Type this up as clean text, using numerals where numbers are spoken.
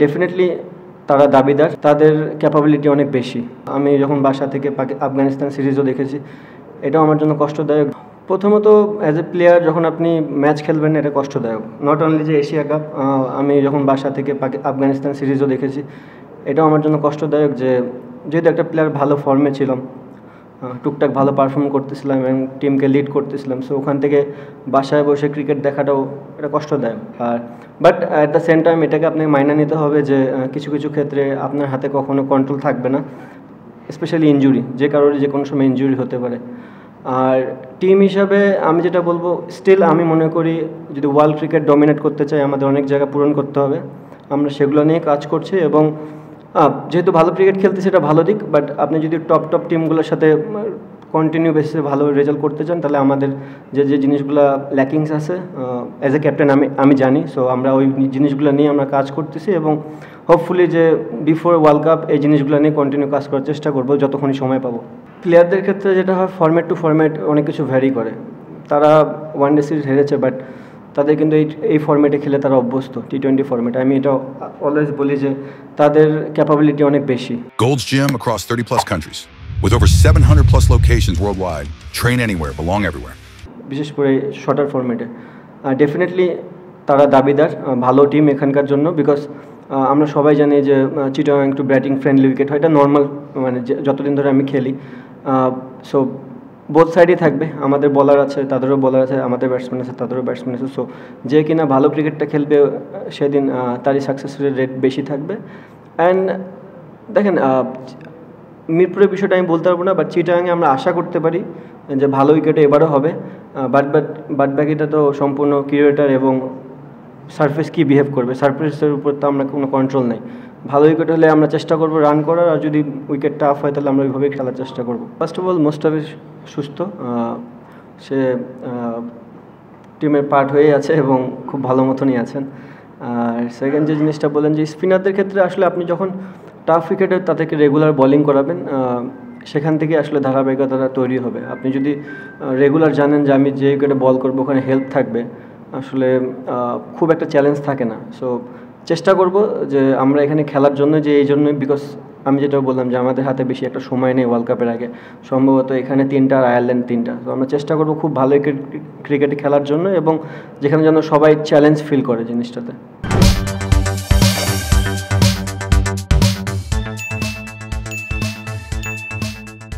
Definitely তারা দাবিদার, তাদের ক্যাপাবিলিটি অনেক বেশি। আমি যখন বাসা থেকে আফগানিস্তান সিরিজও দেখেছি, এটাও আমার জন্য কষ্টদায়ক। প্রথমত অ্যাজ এ প্লেয়ার যখন আপনি ম্যাচ খেলবেন এটা কষ্টদায়ক, নট অনলি যে এশিয়া কাপ। আমি যখন বাসা থেকে আফগানিস্তান সিরিজও দেখেছি, এটাও আমার জন্য কষ্টদায়ক যে যেহেতু একটা প্লেয়ার ভালো ফর্মে ছিলাম, টুকটাক ভালো পারফর্ম করতেছিলাম এবং টিমকে লিড করতেছিলাম, সো ওখান থেকে বাসায় বসে ক্রিকেট দেখাটাও এটা কষ্টদায়ক। আর but at the same time এটাকে আপনাকে মাইনা নিতে হবে যে কিছু কিছু ক্ষেত্রে আপনার হাতে কখনো কন্ট্রোল থাকবে না, স্পেশালি ইনজুরি, যে কারণে যে কোনো সময় ইনজুরি হতে পারে। আর টিম হিসাবে আমি যেটা বলবো, স্টিল আমি মনে করি যদি ওয়ার্ল্ড ক্রিকেট ডমিনেট করতে চাই আমাদের অনেক জায়গা পূরণ করতে হবে, আমরা সেগুলো নিয়ে কাজ করছি। এবং যেহেতু ভালো ক্রিকেট খেলতে সেটা ভালো দিক, বাট আপনি যদি টপ টিমগুলোর সাথে কন্টিনিউ বেসিসে ভালো রেজাল্ট করতে চান, তাহলে আমাদের যে যে জিনিসগুলো ল্যাকিংস আছে অ্যাজ এ ক্যাপ্টেন আমি জানি, সো আমরা ওই জিনিসগুলো নিয়ে আমরা কাজ করতেছি এবং হোপফুলি যে বিফোর ওয়ার্ল্ড কাপ এই জিনিসগুলো নিয়ে কন্টিনিউ কাজ করার চেষ্টা করবো যতক্ষণই সময় পাবো। প্লেয়ারদের ক্ষেত্রে যেটা হয়, ফরম্যাট টু ফরম্যাট অনেক কিছু ভ্যারি করে। তারা ওয়ানডে সিরিজ হেরেছে, বাট তাদের কিন্তু এই ফরম্যাটে খেলে তারা অভ্যস্ত, টি20 ফরম্যাটে। আমি এটা অলওয়েজ বলি যে তাদের ক্যাপাবিলিটি অনেক বেশি। Gold's Gym across 30 plus countries with over 700 plus locations worldwide. Train anywhere, belong everywhere. বিশেষ করে শর্টার ফরম্যাটে ডেফিনেটলি তারা দাবিদার, ভালো টিম এখানকার জন্য। বিকজ আমরা সবাই জানি যে চিটাগাং একটু ব্যাটিং ফ্রেন্ডলি উইকেট হয়, এটা নর্মাল, মানে যতদিন ধরে আমি খেলি। সো বোথ সাইডই থাকবে, আমাদের বলার আছে, তাদেরও বলার আছে, আমাদের ব্যাটসম্যান আছে, তাদেরও ব্যাটসম্যান আছে। সো যে কিনা ভালো ক্রিকেটটা খেলবে সেদিন তারই সাকসেস রেট বেশি থাকবে। অ্যান্ড দেখেন, মিরপুরের বিষয়টা আমি বলতে পারবো না, বাট চিটাগাংয়ে আমরা আশা করতে পারি যে ভালো উইকেটে এবারও হবে। বাট বাকিটা তো সম্পূর্ণ ক্রিয়েটার এবং সারফেস কি বিহেভ করবে, সারফেসের উপর তো আমরা কোনো কন্ট্রোল নেই। ভালো উইকেট হলে আমরা চেষ্টা করবো রান করার, আর যদি উইকেট টাফ হয় তাহলে আমরা ওইভাবেই খেলার চেষ্টা করবো। ফার্স্ট অফ অল মোস্টাফিজ সুস্থ, সে টিমের পার্ট হয়ে আছে এবং খুব ভালো মতনই আছেন। আর সেকেন্ড যে জিনিসটা বলেন যে স্পিনারদের ক্ষেত্রে আসলে আপনি যখন টাফ উইকেটে তাদেরকে রেগুলার বোলিং করাবেন, সেখান থেকে আসলে ধারাবাহিকতা তৈরি হবে। আপনি যদি রেগুলার জানেন যে আমি যে উইকেটে বল করবো ওখানে হেল্প থাকবে, আসলে খুব একটা চ্যালেঞ্জ থাকে না। সো চেষ্টা করব যে আমরা এখানে খেলার জন্য, যে এই জন্যই, বিকজ আমি যেটা বললাম যে আমাদের হাতে বেশি একটা সময় নেই ওয়ার্ল্ড কাপের আগে, সম্ভবত এখানে 3টা আর আয়ারল্যান্ড 3টা। তো আমরা চেষ্টা করব খুব ভালো ক্রিকেটে খেলার জন্য এবং যেখানে যেন সবাই চ্যালেঞ্জ ফিল করে জিনিসটাতে।